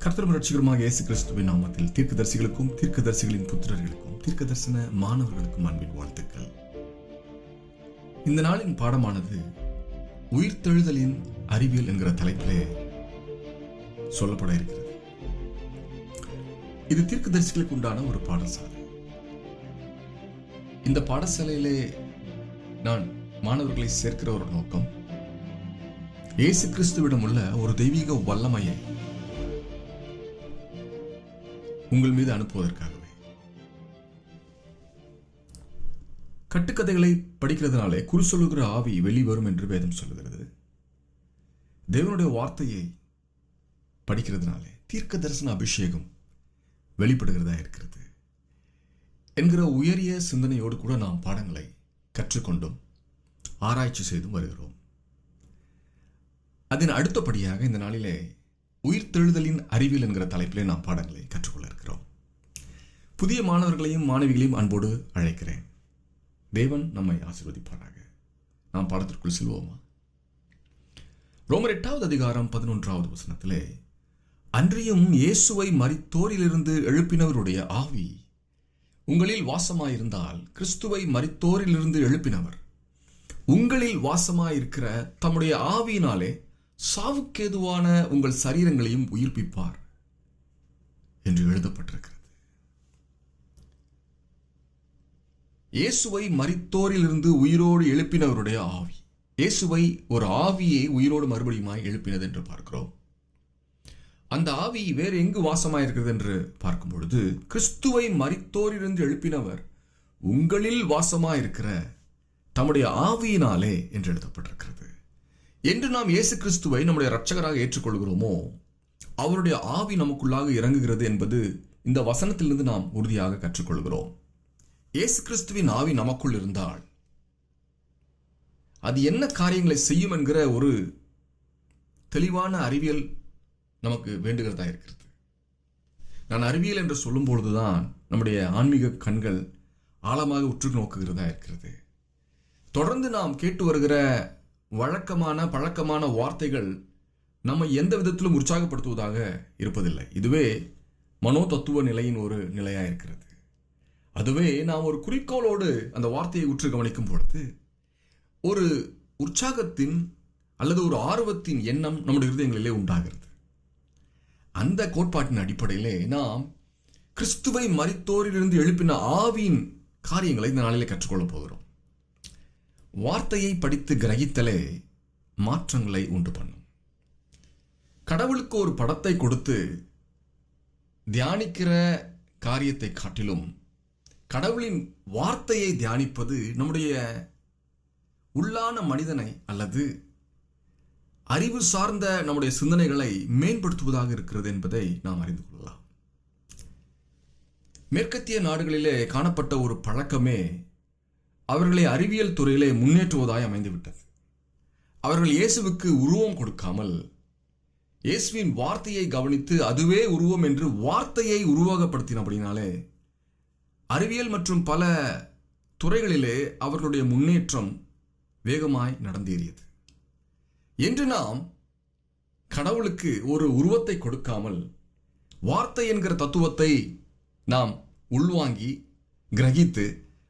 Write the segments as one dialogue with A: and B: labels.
A: கர்த்தரும் இரட்சகருமாக இயேசு கிறிஸ்துவின் நாமத்தில் தீர்க்கதரிசிகளுக்கும் தீர்க்கதரிசிகளின் புத்திரர்களுக்கும் தீர்க்கதரிசன மாணவர்களுக்கும் அன்பின் வாழ்த்துக்கள். இந்த நாளின் பாடமானது உயிர்த்தெழுதலின் அறிவியல் என்கிற தலைப்பிலே சொல்லப்பட இருக்கிறது. இது தீர்க்கதரிசிகளுக்கு உண்டான ஒரு பாடசாலை. இந்த பாடசாலையிலே நான் மாணவர்களை சேர்க்கிற ஒரு நோக்கம், இயேசு கிறிஸ்துவிடம் உள்ள ஒரு தெய்வீக வல்லமையை உங்கள் மீது அனுப்புவதற்காகவே. கட்டுக்கதைகளை படிக்கிறதுனாலே குறி சொல்லுகிற ஆவி வெளிவரும் என்று வேதம் சொல்லுகிறது. தேவனுடைய வார்த்தையை படிக்கிறதுனாலே தீர்க்க தரிசன அபிஷேகம் வெளிப்படுகிறதா இருக்கிறது என்கிற உயரிய சிந்தனையோடு கூட நாம் பாடங்களை கற்றுக்கொண்டும் ஆராய்ச்சி செய்தும் வருகிறோம். அதன் அடுத்தபடியாக இந்த நாளிலே உயிர்த்தெழுதலின் அறிவியல் என்கிற தலைப்பிலே நாம் பாடங்களை கற்றுக்கொள்ள இருக்கிறோம். புதிய மாணவர்களையும் மாணவிகளையும் அன்போடு அழைக்கிறேன். தேவன் நம்மை ஆசீர்வதிப்பாராக. நாம் பாடத்திற்குள் செல்வோமா? ரோமர் 8வது அதிகாரம் 11வது வசனத்திலே, அன்றியும் இயேசுவை மரித்தோரிலிருந்து எழுப்பினவருடைய ஆவி உங்களில் வாசமாயிருந்தால், கிறிஸ்துவை மரித்தோரிலிருந்து எழுப்பினவர் உங்களில் வாசமாயிருக்கிற தம்முடைய ஆவியினாலே சாவுக்கேதுவான உங்கள் சரீரங்களையும் உயிர்ப்பிப்பார் என்று எழுதப்பட்டிருக்கிறது. இயேசுவை மரித்தோரிலிருந்து உயிரோடு எழுப்பினவருடைய ஆவி, இயேசுவை ஒரு ஆவியை உயிரோடு மறுபடியுமாய் எழுப்பினது என்று பார்க்கிறோம். அந்த ஆவி வேறு எங்கு வாசமாயிருக்கிறது என்று பார்க்கும் பொழுது, கிறிஸ்துவை மரித்தோரிலிருந்து எழுப்பினவர் உங்களில் வாசமாயிருக்கிற தம்முடைய ஆவியினாலே என்று எழுதப்பட்டிருக்கிறது. என்று நாம் இயேசு கிறிஸ்துவை நம்முடைய இரட்சகராக ஏற்றுக்கொள்கிறோமோ, அவருடைய ஆவி நமக்குள்ளாக இறங்குகிறது என்பது இந்த வசனத்திலிருந்து நாம் உறுதியாக கற்றுக்கொள்கிறோம். இயேசு கிறிஸ்துவின் ஆவி நமக்குள் இருந்தால் அது என்ன காரியங்களை செய்யும் என்கிற ஒரு தெளிவான அறிவியல் நமக்கு வேண்டுகிறதா இருக்கிறது. நான் அறிவியல் என்று சொல்லும் பொழுதுதான் நம்முடைய ஆன்மீக கண்கள் ஆழமாக உற்று நோக்குகிறதா இருக்கிறது. தொடர்ந்து நாம் கேட்டு வருகிற வழக்கமான பழக்கமான வார்த்தைகள் நம்மை எந்த விதத்திலும் உற்சாகப்படுத்துவதாக இருப்பதில்லை. இதுவே மனோ தத்துவ நிலையின் ஒரு நிலையாக இருக்கிறது. அதுவே நாம் ஒரு குறிக்கோளோடு அந்த வார்த்தையை உற்று கவனிக்கும் பொழுது ஒரு உற்சாகத்தின் அல்லது ஒரு ஆர்வத்தின் எண்ணம் நம்முடைய இருதயங்களிலே உண்டாகிறது. அந்த கோட்பாட்டின் அடிப்படையிலே நாம் கிறிஸ்துவை மரித்தோரிலிருந்து எழுப்பின ஆவியின் காரியங்களை இந்த நாளிலே கற்றுக்கொள்ளப் போகிறோம். வார்த்தையை படித்து கிரகித்தலே மாற்றங்களை உண்டு பண்ணும். கடவுளுக்கு ஒரு படத்தை கொடுத்து தியானிக்கிற காரியத்தை காட்டிலும் கடவுளின் வார்த்தையை தியானிப்பது நம்முடைய உள்ளான மனிதனை அல்லது அறிவு சார்ந்த நம்முடைய சிந்தனைகளை மேம்படுத்துவதாக இருக்கிறது என்பதை நாம் அறிந்து கொள்ளலாம். மேற்கத்திய நாடுகளிலே காணப்பட்ட ஒரு பழக்கமே அவர்களை அறிவியல் துறையிலே முன்னேற்றுவதாய் அமைந்துவிட்டது. அவர்கள் இயேசுவுக்கு உருவம் கொடுக்காமல் இயேசுவின் வார்த்தையை கவனித்து அதுவே உருவம் என்று வார்த்தையை உருவகப்படுத்தினபடினாலே அறிவியல் மற்றும் பல துறைகளிலே அவர்களுடைய முன்னேற்றம் வேகமாய் நடந்தேறியது. என்று நாம் கடவுளுக்கு ஒரு உருவத்தை கொடுக்காமல் வார்த்தை என்கிற தத்துவத்தை நாம் உள்வாங்கி கிரகித்து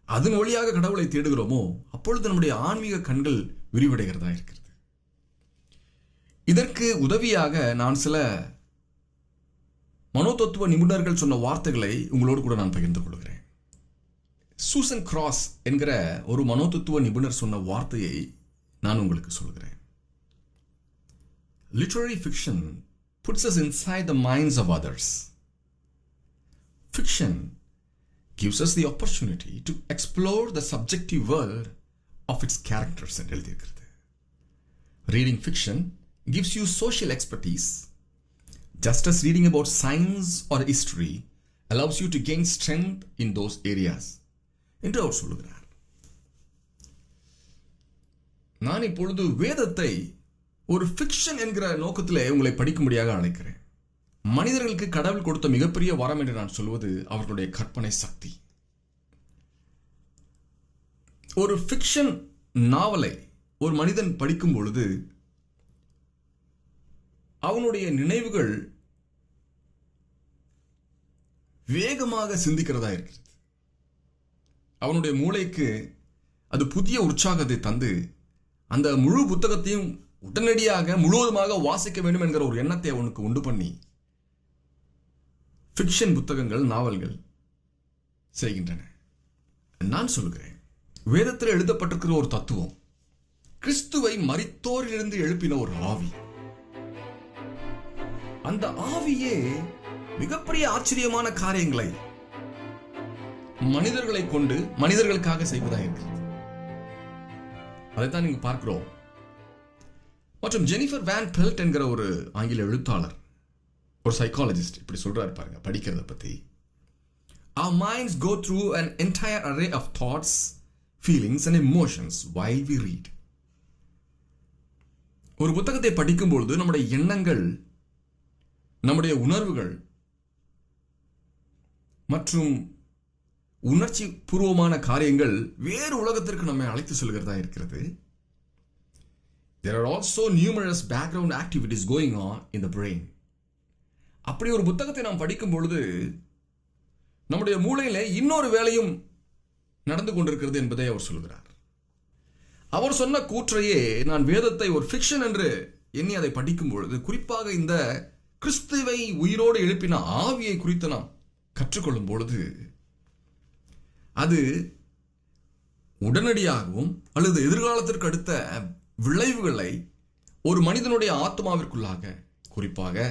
A: அதன் வழியாக கடவுளை தேடுகிறோமோ, அப்பொழுது நம்முடைய ஆன்மீக கண்கள் விரிவடைகிறதா இருக்கிறது. இதற்கு உதவியாக நான் சில மனோதத்துவ நிபுணர்கள் சொன்ன வார்த்தைகளை உங்களோடு கூட நான் பகிர்ந்து கொள்கிறேன். சூசன் கிராஸ் என்கிற ஒரு மனோதத்துவ நிபுணர் சொன்ன வார்த்தையை நான் உங்களுக்கு சொல்கிறேன். Literary fiction puts us inside the minds of others. Fiction gives us the opportunity to explore the subjective world of its characters என்று எழுதியிருக்கிறது. Reading fiction gives you social expertise, just as reading about science or history allows you to gain strength in those areas என்று அவர் சொல்லுகிறார். நான் இப்பொழுது வேதத்தை ஒரு fiction என்கிற நோக்கத்திலே உங்களை படிக்கும்படியாக அழைக்கிறேன். மனிதர்களுக்கு கடவுள் கொடுத்த மிகப்பெரிய வரம் என்று நான் சொல்வது அவர்களுடைய கற்பனை சக்தி. ஒரு ஃபிக்ஷன் நாவலை ஒரு மனிதன் படிக்கும் பொழுது அவனுடைய நினைவுகள் வேகமாக சிந்திக்கிறதா இருக்கிறது. அவனுடைய மூளைக்கு அது புதிய உற்சாகத்தை தந்து அந்த முழு புத்தகத்தையும் உடனடியாக முழுவதுமாக வாசிக்க வேண்டும் என்கிற ஒரு எண்ணத்தை அவனுக்கு உண்டு பண்ணி ஃபிக்ஷன் புத்தகங்கள், நாவல்கள் செய்கின்றன. நான் சொல்கிறேன், வேதத்தில் எழுதப்பட்டிருக்கிற ஒரு தத்துவம், கிறிஸ்துவை மரித்தோரிலிருந்து எழுப்பின ஒரு ஆவி. அந்த ஆவியே மிகப்பெரிய ஆச்சரியமான காரியங்களை மனிதர்களை கொண்டு மனிதர்களுக்காக செய்வதாக இருக்கிறது. அதைத்தான் நீங்க பார்க்கிறோம். மற்றும் ஜெனிஃபர் வேன் பெல்ட் என்கிற ஒரு ஆங்கில எழுத்தாளர், ஒரு சைக்காலஜிஸ்ட் இப்படி சொல்றாரு பாருங்க படிக்கிறத பத்தி. Our minds go through an entire array of thoughts, feelings and emotions while we read. ஒரு புத்தகத்தை படிக்கும் பொழுது நம்முடைய எண்ணங்கள், நம்முடைய உணர்வுகள் மற்றும் உணர்ச்சி பூர்வமான காரியங்கள் வேறு உலகத்திற்கு நம்மை அழைத்து செல்கிறதா இருக்கிறது. There are also numerous background activities going on in the brain. அப்படி ஒரு புத்தகத்தை நாம் படிக்கும் பொழுது நம்முடைய மூளையிலே இன்னொரு வேலையும் நடந்து கொண்டிருக்கிறது என்பதை அவர் சொல்கிறார். அவர் சொன்ன கூற்றையே நான் வேதத்தை ஒரு ஃபிக்ஷன் என்று எண்ணி அதை படிக்கும் பொழுது, குறிப்பாக இந்த கிறிஸ்துவை உயிரோடு எழுப்பின ஆவியை குறித்து நாம் கற்றுக்கொள்ளும் பொழுது அது உடனடியாகவும் அல்லது எதிர்காலத்திற்கு அடுத்த விளைவுகளை ஒரு மனிதனுடைய ஆத்மாவிற்குள்ளாக, குறிப்பாக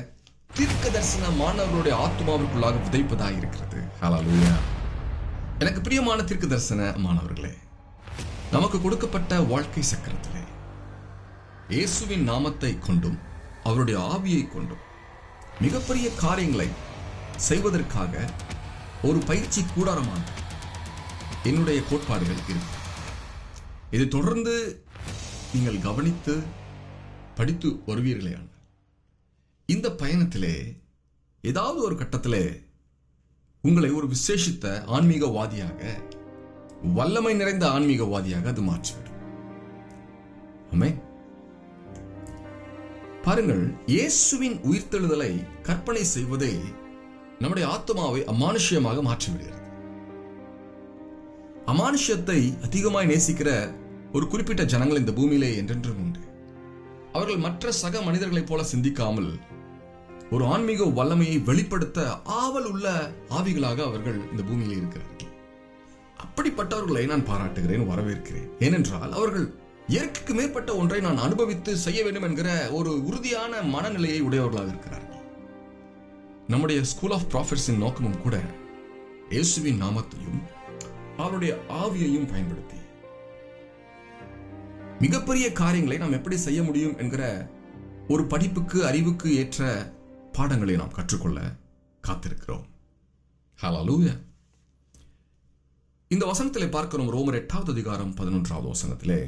A: தீர்க்க தரிசன மாணவர்களுடைய ஆத்மாவிற்குள்ளாக விதைப்பதாக இருக்கிறது. ஹல்லேலூயா. எனக்கு பிரியமான தீர்க்க தரிசன மாணவர்களே, நமக்கு கொடுக்கப்பட்ட வாழ்க்கை சக்கரத்திலே இயேசுவின் நாமத்தை கொண்டும் அவருடைய ஆவியை கொண்டும் மிகப்பெரிய காரியங்களை செய்வதற்காக ஒரு பயிற்சி கூடாரமான என்னுடைய கோட்பாடுகள் இருக்கு. இதை தொடர்ந்து நீங்கள் கவனித்து படித்து வருவீர்களேயானால் இந்த பயணத்திலே ஏதாவது ஒரு கட்டத்திலே உங்களை ஒரு விசேஷித்த ஆன்மீகவாதியாக, வல்லமை நிறைந்த ஆன்மீகவாதியாக அது மாற்றிவிடும். ஆமென். பாருங்கள், இயேசுவின் உயிர்த்தெழுதலை கற்பனை செய்வதே நம்முடைய ஆத்மாவை அமானுஷ்யமாக மாற்றிவிடுகிறது. அமானுஷ்யத்தை அதிகமாய் நேசிக்கிற ஒரு குறிப்பிட்ட ஜனங்கள் இந்த பூமியிலே என்றென்றும் உண்டு. அவர்கள் மற்ற சக மனிதர்களைப் போல சிந்திக்காமல் ஒரு ஆன்மீக வல்லமையை வெளிப்படுத்த ஆவல் உள்ள ஆவிகளாக அவர்கள் இந்த பூமியில் இருக்கிறார்கள். அப்படிப்பட்டவர்களை நான் பாராட்டுகிறேன், வரவேற்கிறேன். ஏனென்றால் அவர்கள் இயற்கைக்கு மேற்பட்ட ஒன்றை நான் அனுபவித்து செய்ய வேண்டும் என்கிற ஒரு உறுதியான மனநிலையை உடையவர்களாக இருக்கிறார்கள். நம்முடைய ஸ்கூல் ஆஃப் ப்ராஃபிட்ஸின் நோக்கமும் கூட இயேசுவின் நாமத்தையும் அவருடைய ஆவியையும் பயன்படுத்தி மிகப்பெரிய காரியங்களை நாம் எப்படி செய்ய முடியும் என்கிற ஒரு படிப்புக்கு, அறிவுக்கு ஏற்ற பாடங்களை நாம் கற்றுக்கொள்ள காத்திருக்கிறோம். ஹல்லேலூயா. இந்த வசனத்திலே பார்க்கிறோம், ரோமர் 8வது அதிகாரம் 11வது வசனத்திலே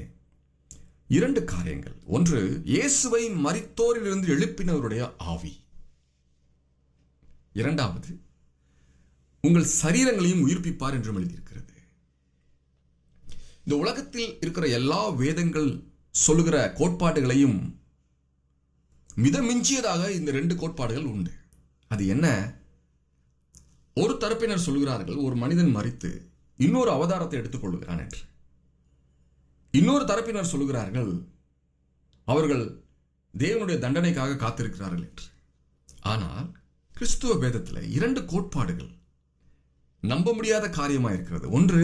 A: 2 காரியங்கள். ஒன்று, இயேசுவை மரித்தோரிலிருந்து எழுப்பினவருடைய ஆவி. இரண்டாவது, உங்கள் சரீரங்களையும் உயிர்ப்பிப்பார் என்றும் எழுதியிருக்கிறது. இந்த உலகத்தில் இருக்கிற எல்லா வேதங்கள் சொல்லுகிற கோட்பாடுகளையும் மிதமிஞ்சியதாக இந்த 2 கோட்பாடுகள் உண்டு. அது என்ன? ஒரு தரப்பினர் சொல்கிறார்கள், ஒரு மனிதன் மரித்து இன்னொரு அவதாரத்தை எடுத்துக் கொள்கிறான் என்று. இன்னொரு தரப்பினர் சொல்கிறார்கள், அவர்கள் தேவனுடைய தண்டனைக்காக காத்திருக்கிறார்கள் என்று. ஆனால் கிறிஸ்துவ வேதத்தில் 2 கோட்பாடுகள் நம்ப முடியாத காரியமாக இருக்கிறது. ஒன்று,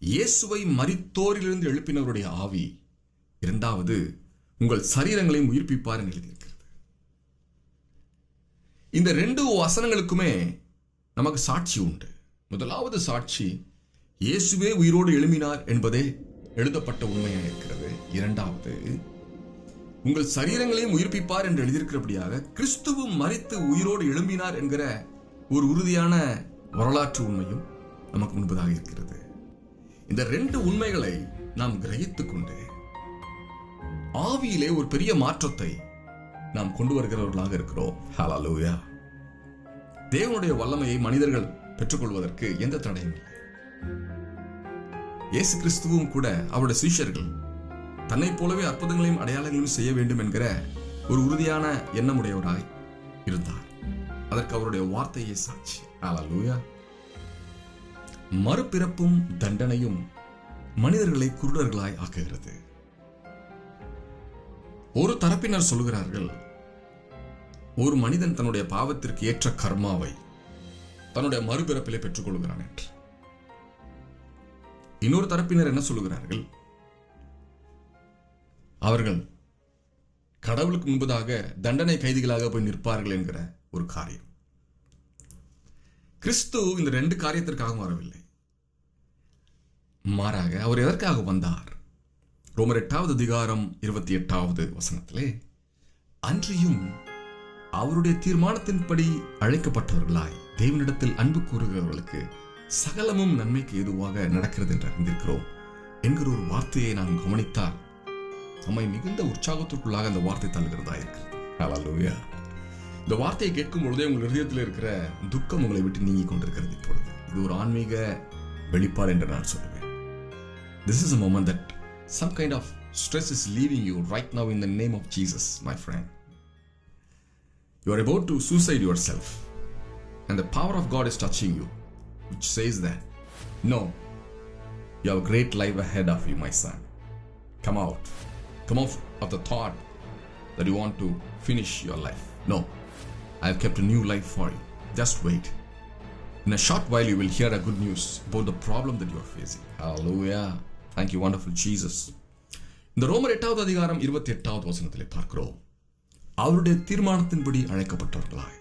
A: இயேசுவை மரித்தோரிலிருந்து எழுப்பினவருடைய ஆவி. இரண்டாவது, உங்கள் சரீரங்களையும் உயிர்ப்பிப்பார் என்று எழுதியிருக்கிறது. இந்த 2 வசனங்களுக்குமே நமக்கு சாட்சி உண்டு. முதலாவது சாட்சி, இயேசுவே உயிரோடு எழும்பினார் என்பதே எழுதப்பட்ட உண்மையாக இருக்கிறது. இரண்டாவது, உங்கள் சரீரங்களையும் உயிர்ப்பிப்பார் என்று எழுதியிருக்கிறபடியாக கிறிஸ்துவும் மரித்து உயிரோடு எழும்பினார் என்கிற ஒரு உறுதியான வரலாற்று உண்மையும் நமக்கு முன்பதாக இருக்கிறது. இந்த 2 உண்மைகளை நாம் கிரகித்துக் கொண்டு ஆவியிலே ஒரு பெரிய மாற்றத்தை நாம் கொண்டு வருகிறவர்களாக இருக்கிறோம். ஹல்லேலூயா. தேவனுடைய வல்லமையை மனிதர்கள் பெற்றுக்கொள்வதற்கு எந்த தடையும் இல்லை. இயேசு கிறிஸ்துவும் கூட அவருடைய சீஷர்கள் தன்னை போலவே அற்புதங்களையும் அடையாளங்களையும் செய்ய வேண்டும் என்கிற ஒரு உறுதியான எண்ணமுடையவராய் இருந்தார். அதற்கு அவருடைய வார்த்தையே சாட்சி. ஹல்லேலூயா. மறுபிறப்பும் தண்டனையும் மனிதர்களை குருடர்களாய் ஆக்குகிறது. ஒரு தரப்பினர் சொல்கிறார்கள், ஒரு மனிதன் தன்னுடைய பாவத்திற்கு ஏற்ற கர்மாவை தன்னுடைய மறுபிறப்பிலே பெற்றுக் கொள்கிறான் என்று. இன்னொரு தரப்பினர் என்ன சொல்லுகிறார்கள், அவர்கள் கடவுளுக்கு முன்பதாக தண்டனை கைதிகளாக போய் நிற்பார்கள் என்கிற ஒரு காரியம். கிறிஸ்து இந்த ரெண்டு காரியத்திற்காக வரவில்லை. மாறாக அவர் எதற்காக வந்தார்? ரோமர் 8வது அதிகாரம் 28வது வசனத்திலே, அன்றியும் அவருடைய தீர்மானத்தின்படி அழைக்கப்பட்டவர்களாய் தேவனிடத்தில் அன்பு கூறுகிறவர்களுக்கு சகலமும் நன்மைக்கு ஏதுவாக நடக்கிறது என்று அறிந்திருக்கிறோம் என்கிற ஒரு வார்த்தையை நாம் கவனித்தால் நம்மை மிகுந்த உற்சாகத்திற்குள்ளாக அந்த வார்த்தை தள்ளுகிறதா இருக்கிறது. ஹல்லேலூயா. இந்த வார்த்தையை கேட்கும் பொழுதே உங்கள் இதயத்தில் இருக்கிற துக்கம் உங்களை விட்டு நீங்கி கொண்டிருக்கிறது. இப்பொழுது இது ஒரு ஆன்மீக வெளிப்பாடு என்று நான் சொல்லுவேன். This is a moment that some kind of stress is leaving you right now in the name of Jesus, my friend. You are about to suicide yourself and the power of God is touching you, which says that, no, you have a great life ahead of you, my son. Come out of the thought that you want to finish your life. No, I have kept a new life for you. Just wait. In a short while you will hear a good news about the problem that you are facing. Hallelujah. Thank you, wonderful Jesus. இந்த ரோமர் 8வது அதிகாரம் 28வது வசனத்திலே பார்க்கிறோம், அவருடைய தீர்மானத்தின்படி அழைக்கப்பட்டவர்களாய்.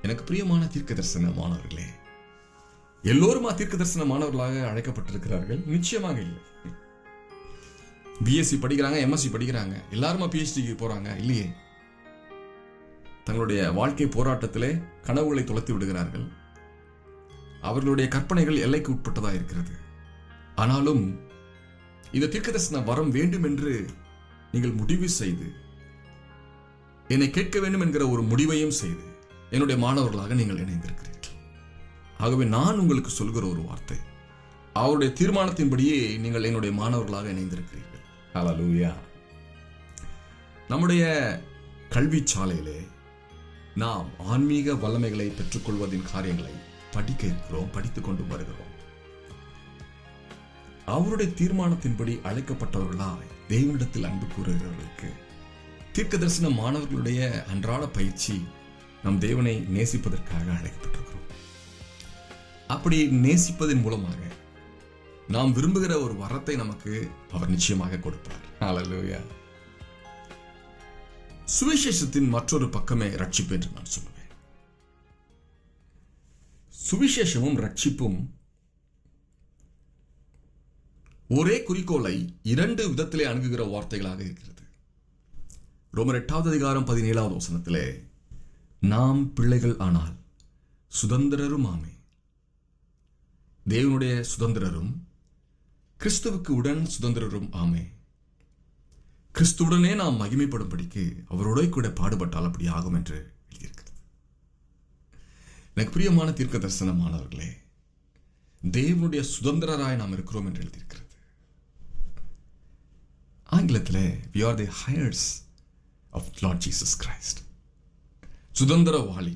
A: எனக்கு பிரியமான தீர்க்க தரிசனமானவர்களே, எல்லோருமா தீர்க்க தரிசனமானவர்களாக அழைக்கப்பட்டிருக்கிறார்கள்? நிச்சயமாக இல்லை. பிஎஸ்சி படிக்கிறாங்க, எம்எஸ்சி படிக்கிறாங்க, எல்லாருமா பிஹெச்டிக்கு போறாங்க? இல்லையே. தங்களுடைய வாழ்க்கை போராட்டத்திலே கனவுகளை தொலைத்து விடுகிறார்கள். அவர்களுடைய கற்பனைகள் எல்லைக்கு உட்பட்டதா இருக்கிறது. ஆனாலும் இந்த தீர்க்கதரிசன வரம் வேண்டும் என்று நீங்கள் முடிவு செய்து, என்னை கேட்க வேண்டும் என்கிற ஒரு முடிவையும் செய்து என்னுடைய மாணவர்களாக நீங்கள் இணைந்திருக்கிறீர்கள். ஆகவே நான் உங்களுக்கு சொல்கிற ஒரு வார்த்தை, அவருடைய தீர்மானத்தின்படியே நீங்கள் என்னுடைய மாணவர்களாக இணைந்திருக்கிறீர்கள். ஹல்லேலூயா. நம்முடைய கல்வி சாலையிலே நாம் ஆன்மீக வல்லமைகளை பெற்றுக்கொள்வதின் காரியங்களை படிக்க இருக்கிறோம், படித்துக் கொண்டு வருகிறோம். அவருடைய தீர்மானத்தின்படி அழைக்கப்பட்டவர்களாய் தேவனிடத்தில் அன்பு கூறுகிறவர்களுக்கு தீர்க்க தரிசன மாணவர்களுடைய அன்றாட பயிற்சி நம் தேவனை நேசிப்பதற்காக அழைக்கப்பட்டிருக்கிறோம். அப்படி நேசிப்பதன் மூலமாக நாம் விரும்புகிற ஒரு வரத்தை நமக்கு அவர் நிச்சயமாக கொடுப்பார். ஹல்லேலூயா. சுவிசேஷத்தின் மற்றொரு பக்கமே ரட்சிப்பு என்று நான் சொல்லுவேன். சுவிசேஷமும் ரட்சிப்பும் ஒரே குறிக்கோளை இரண்டு விதத்திலே அணுகுகிற வார்த்தைகளாக இருக்கிறது. ரோமர் 8வது அதிகாரம் 17வது வசனத்திலே, நாம் பிள்ளைகள் ஆனால் சுதந்திரரும் ஆமே, தேவனுடைய சுதந்திரரும் கிறிஸ்துவுக்கு உடன் சுதந்திரரும் ஆமே, கிறிஸ்துவுடனே நாம் மகிமைப்படும்படிக்கு அவரோட கூட பாடுபட்டால் அப்படி ஆகும் என்று எழுதியிருக்கிறது. எனக்கு பிரியமான தீர்க்க தரிசனமானவர்களே, தேவனுடைய சுதந்திரராய் நாம் இருக்கிறோம் என்று எழுதியிருக்கிறது. ஆங்கிலத்தில் we are the heirs of Lord Jesus Christ. சுதந்திரவாளி,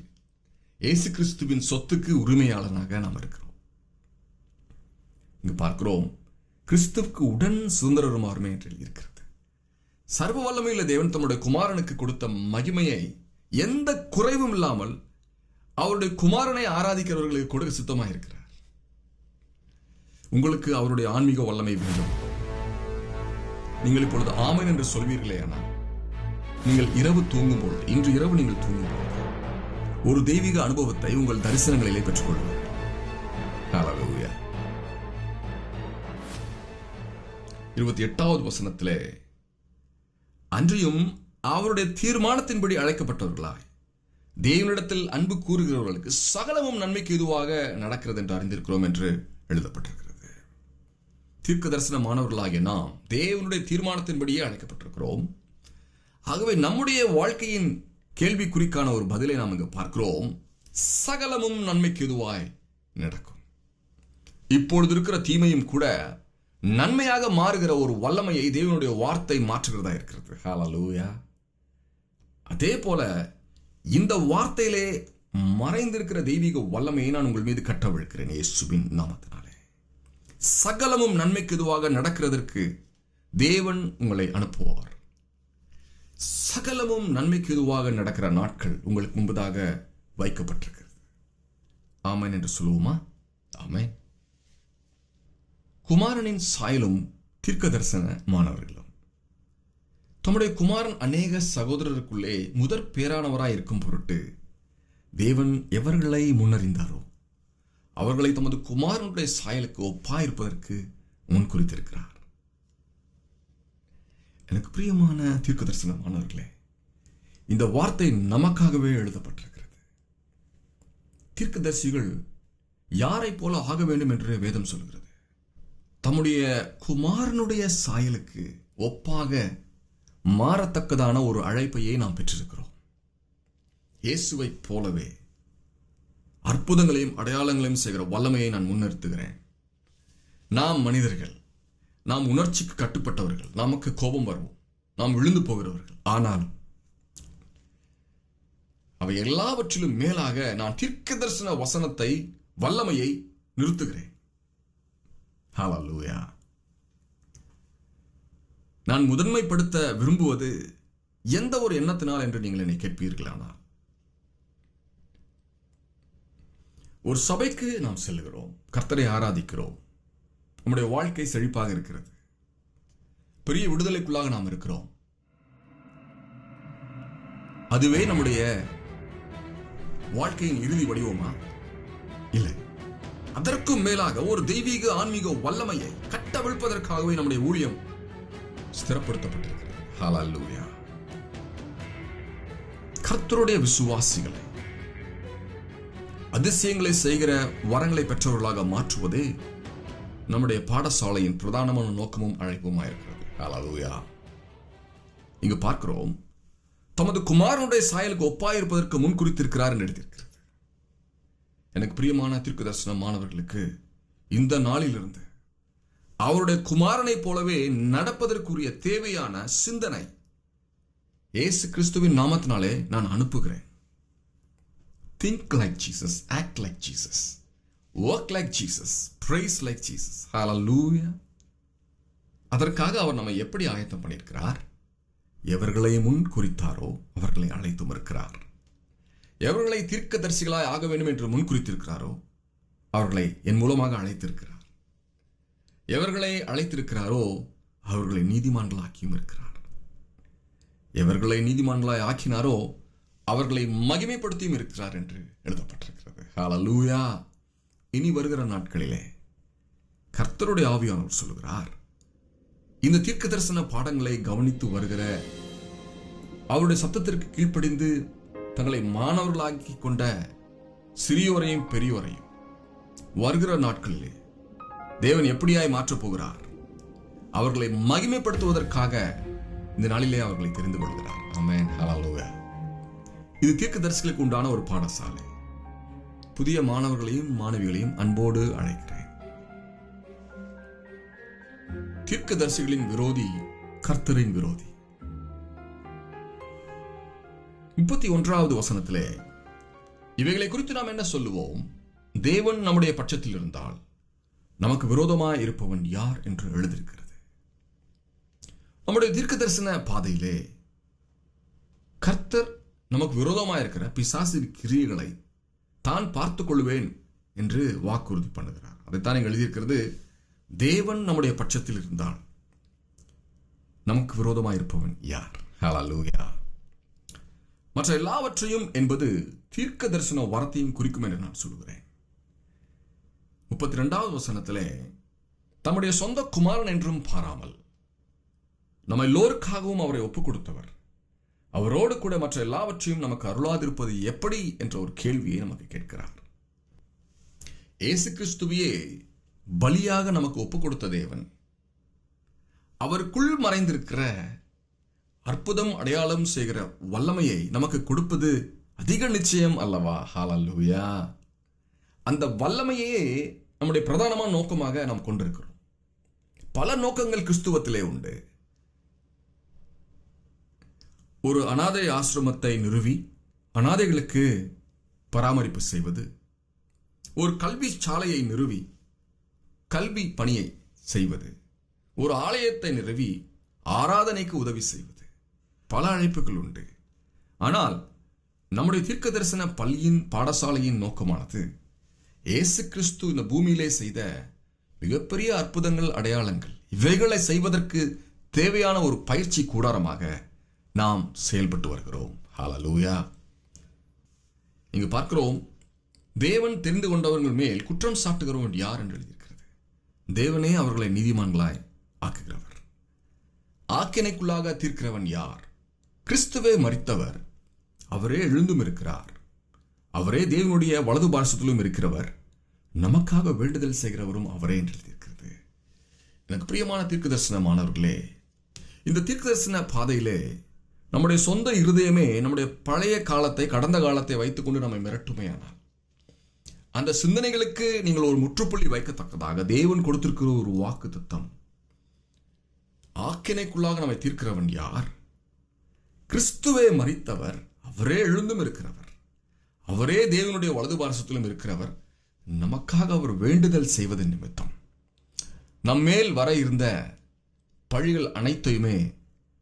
A: இயேசு கிறிஸ்துவின் சொத்துக்கு உரிமையாளனாக நாம் இருக்கிறோம். இங்கு பார்க்கிறோம், கிறிஸ்துவுக்கு உடன் சுதந்திரருமாறுமே என்று எழுதியிருக்கிறது. சர்வ வல்லமையுள்ள தேவன் தம்முடைய குமாரனுக்கு கொடுத்த மகிமையை எந்த குறைவும் இல்லாமல் அவருடைய குமாரனை ஆராதிக்கிறவர்களுக்கு கொடுக்க சித்தமாக இருக்கிறார். உங்களுக்கு அவருடைய ஆன்மீக வல்லமை வேண்டும். நீங்கள் இப்பொழுது ஆமென் என்று சொல்வீர்களே, ஆனால் நீங்கள் இரவு தூங்கும்போது, இன்று இரவு நீங்கள் தூங்கும்போது ஒரு தெய்வீக அனுபவத்தை உங்கள் தரிசனங்களிலே பெற்றுக்கொள்வீர்கள். ஹல்லேலூயா. 28வது வசனத்திலே, அன்றியும் அவருடைய தீர்மானத்தின்படி அழைக்கப்பட்டவர்களாய் தேவனிடத்தில் அன்பு கூறுகிறவர்களுக்கு சகலமும் நன்மைக்கு ஏதுவாக நடக்கிறது என்று அறிந்திருக்கிறோம் என்று எழுதப்பட்டிருக்கிறது. தீர்க்க தரிசனமானவர்களாகிய நாம் தேவனுடைய தீர்மானத்தின்படியே அழைக்கப்பட்டிருக்கிறோம். ஆகவே நம்முடைய வாழ்க்கையின் கேள்விக்குறிக்கான ஒரு பதிலை நாம் இங்கு பார்க்கிறோம். சகலமும் நன்மைக்கு ஏதுவாய் நடக்கும். இப்பொழுது இருக்கிற தீமையும் கூட நன்மையாக மாறுகிற ஒரு வல்லமையை தேவனுடைய வார்த்தை மாற்றுகிறதா இருக்கிறது. ஹல்லேலூயா. அதே போல இந்த வார்த்தையிலே மறைந்திருக்கிற தெய்வீக வல்லமையை நான் உங்கள் மீது கட்டவிழ்க்கிறேன் இயேசுவின் நாமத்தினாலே. சகலமும் நன்மைக்கு எதுவாக நடக்கிறதற்கு தேவன் உங்களை அனுப்புவார். சகலமும் நன்மைக்கு எதுவாக நடக்கிற நாட்கள் உங்களுக்கு முன்பதாக வைக்கப்பட்டிருக்கிறது. ஆமென் என்று சொல்லுவோமா? ஆமென். குமாரனின் சாயலும் தீர்க்க தரிசனமானவர்களும். தம்முடைய குமாரன் அநேக சகோதரருக்குள்ளே முதற் பேரானவராய் இருக்கும் பொருட்டு தேவன் எவர்களை முன்னறிந்தாரோ அவர்களை தமது குமாரனுடைய சாயலுக்கு ஒப்பாயிருப்பதற்கு முன் குறித்திருக்கிறார். எனக்கு பிரியமான தீர்க்க தரிசனமானவர்களே, இந்த வார்த்தை நமக்காகவே எழுதப்பட்டிருக்கிறது. தீர்க்கதரிசிகள் யாரை போல ஆக வேண்டும் என்று வேதம் சொல்கிறது. தம்முடைய குமாரனுடைய சாயலுக்கு ஒப்பாக மாறத்தக்கதான ஒரு அழைப்பையே நாம் பெற்றிருக்கிறோம். இயேசுவை போலவே அற்புதங்களையும் அடையாளங்களையும் செய்கிற வல்லமையை நான் முன்னிறுத்துகிறேன். நாம் மனிதர்கள், நாம் உணர்ச்சிக்கு கட்டுப்பட்டவர்கள், நமக்கு கோபம் வருவோம், நாம் விழுந்து போகிறவர்கள். ஆனாலும் அவை எல்லாவற்றிலும் மேலாக நான் தீர்க்க தரிசன வசனத்தை, வல்லமையை நிறுத்துகிறேன். ஹல்லேலூயா. நான் முதன்மைப்படுத்த விரும்புவது எந்த ஒரு எண்ணத்தினால் என்று நீங்கள் என்னை கேட்பீர்களானால், ஒரு சபைக்கு நாம் செல்கிறோம், கர்த்தரை ஆராதிக்கிறோம், நம்முடைய வாழ்க்கை செழிப்பாக இருக்கிறது, பெரிய விடுதலைக்குள்ளாக நாம் இருக்கிறோம். அதுவே நம்முடைய வாழ்க்கையின் இறுதி வடிவமா? இல்லை. அதற்கும் மேலாக ஒரு தெய்வீக ஆன்மீக வல்லமையை கட்டவிழ்ப்பதற்காகவே நம்முடைய ஊழியம் ஸ்திரப்படுத்தப்பட்டிருக்கிறது. ஹல்லேலூயா. கர்த்தருடைய விசுவாசிகளை அதிசயங்களை செய்கிற வரங்களை பெற்றவர்களாக மாற்றுவதே நம்முடைய பாடசாலையின் பிரதானமான நோக்கமும் அழைப்புமாயிருக்கிறது. ஹல்லேலூயா. இங்கு பார்க்கிறோம், தமது குமாரனுடைய சாயலுக்கு ஒப்பாயிருப்பதற்கு முன் குறித்திருக்கிறார் என்று எழுதியிருக்கிறது. எனக்கு பிரியமான தீர்க்க தரிசனமானவர்களுக்கு இந்த நாளிலிருந்து அவருடைய குமாரனை போலவே நடப்பதற்குரிய தேவையான சிந்தனை இயேசு கிறிஸ்துவின் நாமத்தினாலே நான் அனுப்புகிறேன். Think like Jesus, act like Jesus, work like Jesus, praise like Jesus. Hallelujah. அதற்காக அவர் நம்மை எப்படி ஆயத்தம் பண்ணியிருக்கிறார்? எவர்களை முன் குறித்தாரோ அவர்களை அழைத்தும் இருக்கிறார். எவர்களை தீர்க்கதரிசிகளாய் ஆக வேண்டும் என்று முன் குறித்திருக்கிறாரோ அவர்களை என் மூலமாக அழைத்திருக்கிறார். எவர்களை அழைத்திருக்கிறாரோ அவர்களை நீதிமான்களாக்கியும் இருக்கிறார். எவர்களை நீதிமான்களாய் ஆக்கினாரோ அவர்களை மகிமைப்படுத்தியும் இருக்கிறார் என்று எழுதப்பட்டிருக்கிறது. ஹல்லேலூயா. இனி வருகிற நாட்களிலே கர்த்தருடைய ஆவியானவர் சொல்லுகிறார், இந்த தீர்க்க தரிசன பாடங்களை கவனித்து வருகிற, அவருடைய சத்தத்திற்கு கீழ்ப்படிந்து தங்களை மாணவர்களாக்கி கொண்ட சிறியோரையும் பெரியோரையும் வருகிற நாட்களிலே தேவன் எப்படியாய் மாற்றப் போகிறார்? அவர்களை மகிமைப்படுத்துவதற்காக இந்த நாளிலே அவர்களை தெரிந்து கொள்கிறார். ஆமென். ஹல்லேலூயா. இது தீர்க்கதரிசிகளுக்கு உண்டான ஒரு பாடசாலை. புதிய மாணவர்களையும் மாணவிகளையும் அன்போடு அழைக்கிறேன். தீர்க்கதரிசிகளின் விரோதி கர்த்தரின் விரோதி. 31வது வசனத்திலே இவைகளை குறித்து நாம் என்ன சொல்லுவோம்? தேவன் நம்முடைய பட்சத்தில் இருந்தால் நமக்கு விரோதமாய் இருப்பவன் யார் என்று எழுதியிருக்கிறது. நம்முடைய தீர்க்க தரிசன பாதையிலே கர்த்தர் நமக்கு விரோதமாக இருக்கிற பிசாசு கிரியைகளை தான் பார்த்துக் கொள்வேன் என்று வாக்குறுதி பண்ணுகிறார். அதைத்தான் இங்கே எழுதியிருக்கிறது. தேவன் நம்முடைய பட்சத்தில் இருந்தால் நமக்கு விரோதமாக இருப்பவன் யார்? ஹல்லேலூயா. மற்ற எல்லாவற்றையும் என்பது தீர்க்க தரிசன வரத்தையும் குறிக்கும் என்று நான் சொல்கிறேன். 32வது வசனத்திலே தம்முடைய சொந்த குமாரன் என்றும் பாராமல் நம்ம எல்லோருக்காகவும் அவரை ஒப்புக் கொடுத்தவர் அவரோடு கூட மற்ற எல்லாவற்றையும் நமக்கு அருளாதிருப்பது எப்படி என்ற ஒரு கேள்வியை நமக்கு கேட்கிறார். இயேசு கிறிஸ்துவையே பலியாக நமக்கு ஒப்புக் கொடுத்த தேவன் அவருக்குள் மறைந்திருக்கிற அற்புதம் அடையாளம் செய்கிற வல்லமையை நமக்கு கொடுப்பது அதிக நிச்சயம் அல்லவா? ஹல்லேலூயா. அந்த வல்லமையே நம்முடைய பிரதானமான நோக்கமாக நாம் கொண்டிருக்கிறோம். பல நோக்கங்கள் கிறிஸ்துவத்திலே உண்டு. ஒரு அனாதை ஆசிரமத்தை நிறுவி அனாதைகளுக்கு பராமரிப்பு செய்வது, ஒரு கல்வி சாலையை நிறுவி கல்வி பணியை செய்வது, ஒரு ஆலயத்தை நிறுவி ஆராதனைக்கு உதவி செய்வது, பல அழைப்புகள் உண்டு. ஆனால் நம்முடைய தீர்க்க தரிசன பள்ளியின் பாடசாலையின் நோக்கமானது இயேசு கிறிஸ்து இந்த பூமியிலே செய்த மிகப்பெரிய அற்புதங்கள், அடையாளங்கள், இவைகளை செய்வதற்கு தேவையான ஒரு பயிற்சி கூடாரமாக நாம் செயல்பட்டு வருகிறோம். ஹல்லேலூயா. இங்கு பார்க்கிறோம், தேவன் தெரிந்து கொண்டவர்கள் மேல் குற்றம் சாட்டுகிறவன் யார் என்று எழுதியிருக்கிறது. தேவனே அவர்களை நீதிமான்களாய் ஆக்குகிறவர். ஆக்கினைக்குள்ளாக தீர்க்கிறவன் யார்? கிறிஸ்துவே மரித்தவர், அவரே எழுந்தும் இருக்கிறார், அவரே தேவனுடைய வலது பார்சத்திலும் இருக்கிறவர், நமக்காக வேண்டுதல் செய்கிறவரும் அவரே என்று எழுதியிருக்கிறது. எனக்கு பிரியமான தீர்க்க தரிசனமானவர்களே, இந்த தீர்க்க தரிசன பாதையிலே நம்முடைய சொந்த இருதயமே நம்முடைய பழைய காலத்தை, கடந்த காலத்தை வைத்துக்கொண்டு நம்மை மிரட்டுமையானால், அந்த சிந்தனைகளுக்கு நீங்கள் ஒரு முற்றுப்புள்ளி வைக்கத்தக்கதாக தேவன் கொடுத்திருக்கிற ஒரு வாக்கு தத்தம். ஆக்கினைக்குள்ளாக நம்மை தீர்க்கிறவன் யார்? கிறிஸ்துவே மரித்தவர், அவரே எழுந்தும் இருக்கிறவர், அவரே தேவனுடைய வலது பார்சத்திலும் இருக்கிறவர், நமக்காக அவர் வேண்டுதல் செய்வதன் நிமித்தம் நம்மேல் வர இருந்த பழிகள் அனைத்தையுமே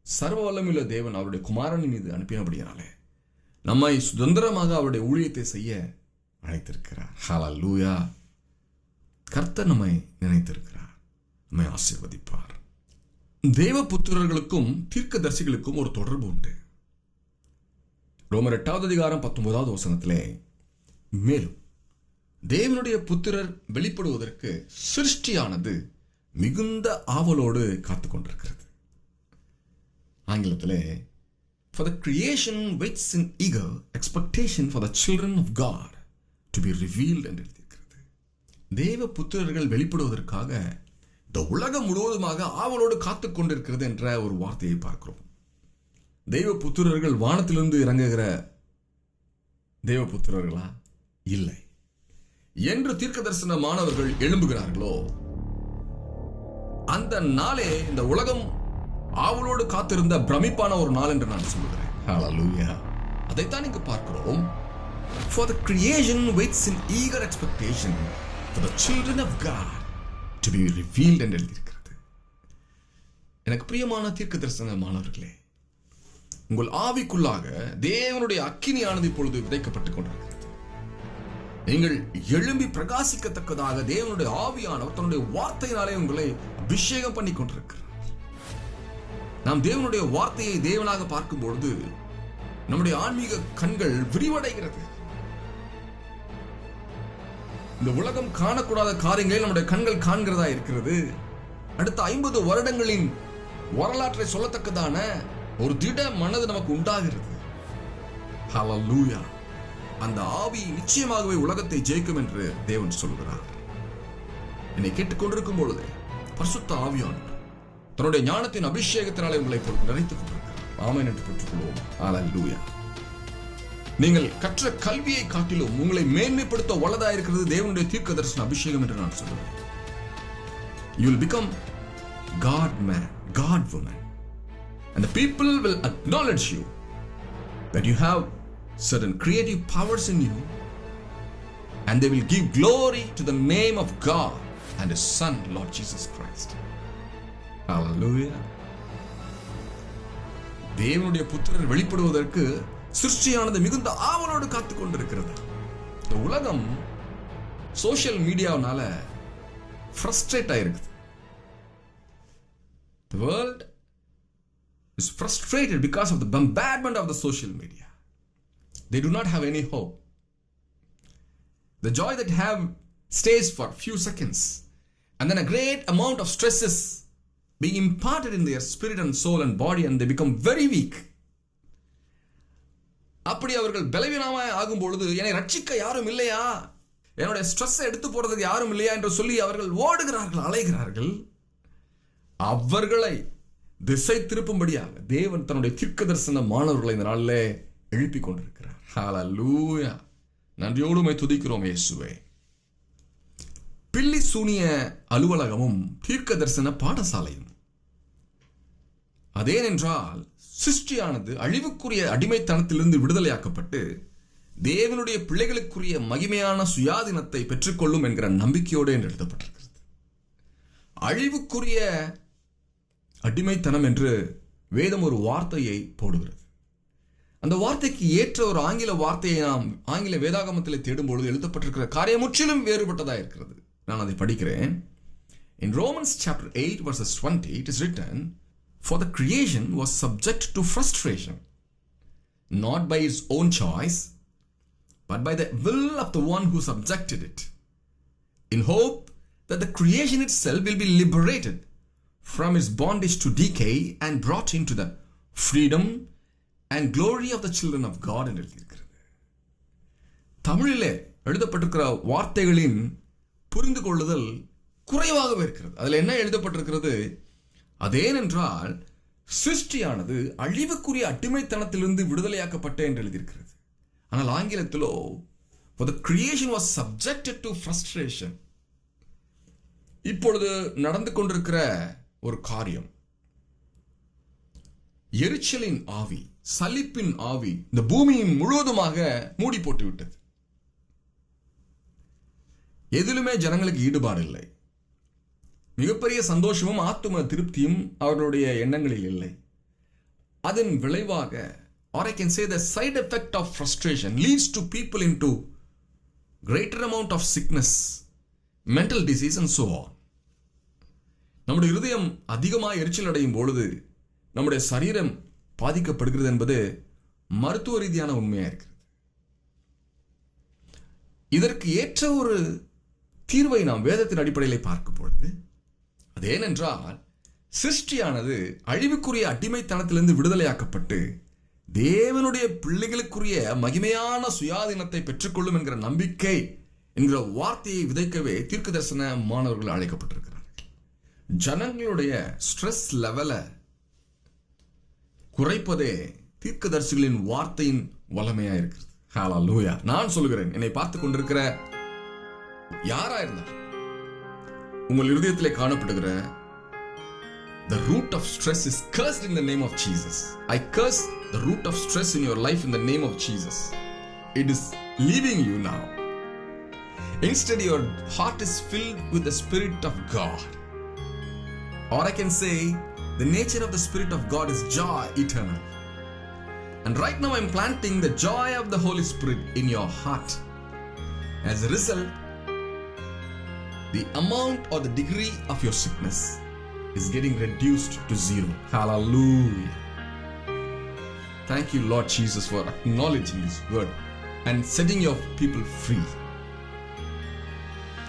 A: சர்வ வல்லமையுள்ள தேவன் அவருடைய குமாரனின் மீது அனுப்பினபடியாலே நம்மை சுதந்திரமாக அவருடைய ஊழியத்தை செய்ய அழைத்திருக்கிறார். ஹல்லேலூயா. கர்த்தர் நம்மை நினைத்திருக்கிறார், நம்மை ஆசீர்வதிப்பார். தேவ புத்திரர்களுக்கும் தீர்க்கதரிசிகளுக்கும் ஒரு தொடர்பு உண்டு. ரோமர் 8வது அதிகாரம் 19வது வசனத்திலே, மேலும் தேவனுடைய புத்திரர் வெளிப்படுவதற்கு சிருஷ்டியானது மிகுந்த ஆவலோடு காத்துக் கொண்டிருக்கிறது. ஆங்கிலத்திலே, for the creation waits in eager expectation for the children of God to be revealed என்று எழுதியிருக்கிறது. தேவ புத்திரர்கள் வெளிப்படுவதற்காக இந்த உலகம் முழுவதுமாக ஆவலோடு காத்துக் கொண்டிருக்கிறது என்ற ஒரு வார்த்தையை பார்க்கிறோம். தெய்வ புத்திரர்கள் வானத்திலிருந்து இறங்குகிற தெய்வ புத்திரர்களா? இல்லை. என்று தீர்க்க தரிசனமானவர்கள் எழும்புகிறார்களோ அந்த நாளே இந்த உலகம் ஆவலோடு காத்திருந்த பிரமிப்பான ஒரு நாள் என்று நான் சொல்லுகிறேன். ஹல்லேலூயா. அதைத்தான் இங்கு பார்க்கிறோம். For the creation waits in eager expectation for the children of God to be revealed என்று எழுதியிருக்கிறது. எனக்கு பிரியமான தீர்க்க தரிசனமானவர்களே, உங்கள் ஆவிக்குள்ளாக தேவனுடைய அக்கினியானது இப்பொழுது விதைக்கப்பட்டுக் கொண்டிருக்கிறது. நீங்கள் எழும்பி பிரகாசிக்கத்தக்கதாக தேவனுடைய ஆவியானவர் தன்னுடைய வார்த்தையினாலே உங்களை அபிஷேகம் பண்ணி கொண்டிருக்கிறார். நாம் தேவனுடைய வார்த்தையை தேவனாக பார்க்கும் பொழுது நம்முடைய ஆன்மீக கண்கள் விரிவடைகிறது. இந்த உலகம் காணக்கூடாத காரியங்களை நம்முடைய கண்கள் காண்கிறதா இருக்கிறது. அடுத்த 50 வருடங்களின் வரலாற்றை சொல்லத்தக்கதான ஒரு திட மனது நமக்கு உண்டாகிறது. ஹல்லேலூயா. அந்த ஆவி நிச்சயமாகவே உலகத்தை ஜெயிக்கும் என்று தேவன் சொல்கிறார். என்னை கேட்டுக்கொண்டிருக்கும் பொழுது பரிசுத்த ஆவியானவர் தன்னுடைய ஞானத்தின் அபிஷேகத்தினாலே உங்களை நிறைத்துக் கொண்டிருக்கிறார். ஆமென் என்று பெற்றுக்கொள்வோம். ஹல்லேலூயா. நீங்கள் கற்ற கல்வியை காட்டிலும் உங்களை மேன்மைப்படுத்த வல்லதாக இருக்கிறது தேவனுடைய தீர்க்க தரிசன அபிஷேகம் என்று நான் சொல்கிறேன். You will become God man, God woman. And the people will acknowledge you that you have certain creative powers in you, and they will give glory to the name of God and His Son, Lord Jesus Christ. Hallelujah. தேவனுடைய புத்திரர் வெளிப்படுவதற்கு சிருஷ்டியானது மிகுந்த ஆவலோடு காத்துக் கொண்டிருக்கிறது. இந்த உலகம் social மீடியாவினால frustrate ஆயிருக்குது. The world is frustrated because of the bombardment of the social media. They do not have any hope. The joy that have stays for few seconds, and then a great amount of stress is being imparted in their spirit and soul and body, and they become very weak. அப்படி அவர்கள் பலவீனமாய் ஆகும் பொழுது, என்னை ரட்சிக்க யாரும் இல்லையா, என்னுடைய ஸ்ட்ரெஸ்ஸை எடுத்து போறதுக்கு யாரும் இல்லையா என்று சொல்லி அவர்கள் ஓடுகிறார்கள், அலைகிறார்கள். அவர்களை திசை திருப்பும்படியாக தேவன் தன்னுடைய தீர்க்க தரிசன மாணவர்களை இந்த நாளிலே எழுப்பிக் கொண்டிருக்கிறார். ஹல்லேலூயா. நன்றியோடு துதிக்கிறோம் இயேசுவே. பில்லி சூனிய அலுவலகமும் தீர்க்க தரிசன பாடசாலையும் அதேனென்றால் சிருஷ்டியானது அழிவுக்குரிய அடிமைத்தனத்திலிருந்து விடுதலையாக்கப்பட்டு தேவனுடைய பிள்ளைகளுக்குரிய மகிமையான சுயாதீனத்தை பெற்றுக்கொள்ளும் என்கிற நம்பிக்கையோடு என்று எழுதப்பட்டிருக்கிறது. அழிவுக்குரிய அடிமைத்தனம் என்று வேதம் ஒரு வார்த்தையை போடுகிறது. அந்த வார்த்தைக்கு ஏற்ற ஒரு ஆங்கில வார்த்தையை நாம் ஆங்கில வேதாகமத்தில் தேடும்பொழுது எழுதப்பட்டிருக்கிற காரியம் முற்றிலும் வேறுபட்டதாக இருக்கிறது. நான் அதை படிக்கிறேன். In Romans chapter 8 verses 20 it is written, "For the creation was subject to frustration, not by its own choice, but by the will of the one who subjected it, in hope that the creation itself will be liberated from its bondage to decay and brought into the freedom and glory of the children of God." என்று எழுதியிருக்கிறது. தமிழிலே எழுதப்பட்டிருக்கிற வார்த்தைகளின் புரிந்து கொள்ளுதல் குறைவாகவே இருக்கிறது. அதில் என்ன எழுதப்பட்டிருக்கிறது? அதேனென்றால் சிருஷ்டியானது அழிவுக்குரிய அடிமைத்தனத்திலிருந்து விடுதலையாக்கப்பட்ட என்று எழுதியிருக்கிறது. ஆனால் ஆங்கிலத்திலோ for the creation was subjected to frustration. இப்பொழுது நடந்து கொண்டிருக்கிற ஒரு காரியம், எரிச்சலின் ஆவி, சலிப்பின் ஆவி இந்த பூமியின் முழுவதுமாக மூடி போட்டு விட்டது. எதிலுமே ஜனங்களுக்கு ஈடுபாடு இல்லை. மிகப்பெரிய சந்தோஷமும் ஆத்தும திருப்தியும் அவர்களுடைய எண்ணங்களில் இல்லை. அதன் விளைவாக, or I can say the side effect of frustration leads to people into greater amount of sickness, mental disease and so on. நம்முடைய இருதயம் அதிகமாக எரிச்சல் அடையும் பொழுது நம்முடைய சரீரம் பாதிக்கப்படுகிறது என்பது மருத்துவ ரீதியான உண்மையாக இருக்கிறது. இதற்கு ஏற்ற ஒரு தீர்வை நாம் வேதத்தின் அடிப்படையில் பார்க்கும் பொழுது, அது ஏனென்றால் சிருஷ்டியானது அழிவுக்குரிய அடிமைத்தனத்திலிருந்து விடுதலையாக்கப்பட்டு தேவனுடைய பிள்ளைகளுக்குரிய மகிமையான சுயாதீனத்தை பெற்றுக்கொள்ளும் என்கிற நம்பிக்கை என்கிற வார்த்தையை விதைக்கவே தீர்க்க தரிசன மாணவர்கள் அழைக்கப்பட்டிருக்கிறார்கள். ஜனங்களுடைய ஸ்ட்ரெஸ் லெவலை குறைப்பதே தீர்க்கதரிசிகளின் வார்த்தையின் வல்லமையா இருக்கிறது. ஹல்லேலூயா. நான் சொல்கிறேன், என்னை பார்த்து கொண்டிருக்கிற யாரா இருந்தார், உங்கள் இருதயத்திலே காணப்படுகிற the root of stress is cursed in the name of Jesus. I curse the root of stress in your life in the name of Jesus. It is leaving you now. Instead, your heart is filled with the Spirit of God. Or I can say, the nature of the Spirit of God is joy eternal. And right now I'm planting the joy of the Holy Spirit in your heart. As a result, the amount or the degree of your sickness is getting reduced to zero. Hallelujah. Thank you, Lord Jesus, for acknowledging this word and setting your people free.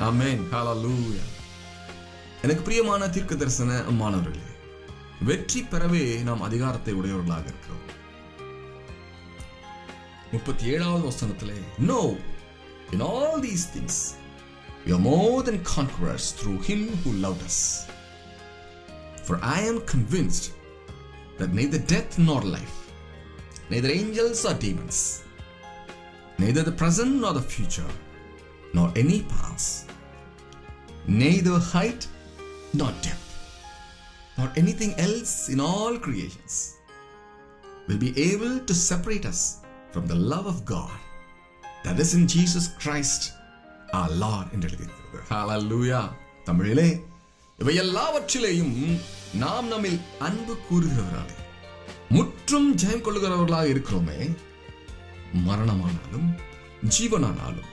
A: Amen. Hallelujah. எனக்கு பிரியமான தீர்க்க தரிசன மாணவர்களே, வெற்றி பெறவே நாம் அதிகாரத்தை உடையவர்களாக இருக்கிறோம். 37வது வசனத்திலே, No, in all these things we are more than conquerors through him who loved us. For I am convinced that neither death nor life, neither angels or demons, neither the present nor the future, nor any powers, neither height nor depth, nor anything else in all creations will be able to separate us from the love of God that is in Jesus Christ our Lord என்று எழுதியிருக்கிறது. ஹல்லேலூயா. தமிழிலே, இவை எல்லாவற்றிலேயும் நாம் நம்மில் அன்பு கூறுகிறவர்களாலே முற்றும் ஜெயம் கொள்ளுகிறவர்களாக இருக்கிறோமே. மரணமானாலும் ஜீவனானாலும்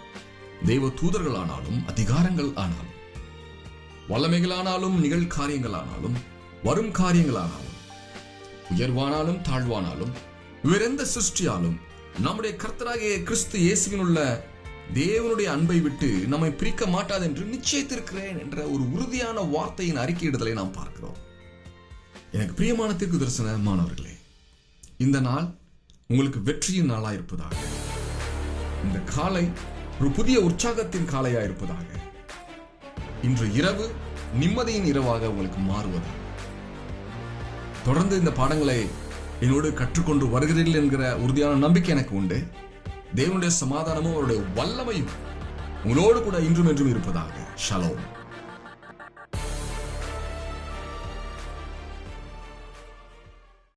A: தெய்வ தூதர்களானாலும் அதிகாரங்கள் ஆனாலும் வல்லமைகளானாலும் நிகழ்காரியங்களானாலும் வரும் காரியங்களானாலும் உயர்வானாலும் தாழ்வானாலும் வேறெந்த சிருஷ்டியாலும் நம்முடைய கர்த்தராகிய கிறிஸ்து இயேசுவின் உள்ள தேவனுடைய அன்பை விட்டு நம்மை பிரிக்க மாட்டாது என்று நிச்சயித்திருக்கிறேன் என்ற ஒரு உறுதியான வார்த்தையின் அறிக்கையிடுதலை நாம் பார்க்கிறோம். எனக்கு பிரியமான தீர்க்க தரிசன மாணவர்களே, இந்த நாள் உங்களுக்கு வெற்றியின் நாளாக இருப்பதாக, இந்த காலை ஒரு புதிய உற்சாகத்தின் காலையாக இருப்பதாக, இன்று இரவு நிம்மதியின் இரவாக உங்களுக்கு மாறுவதாக. தொடர்ந்து இந்த பாடங்களை என்னோடு கற்றுக்கொண்டு வருகிறீர்கள் என்கிற உறுதியான நம்பிக்கை எனக்கு உண்டு. தேவனுடைய சமாதானமும் அவருடைய வல்லமையும் உங்களோடு கூட இன்றும் என்றும் இருப்பதாக. ஷலோம்.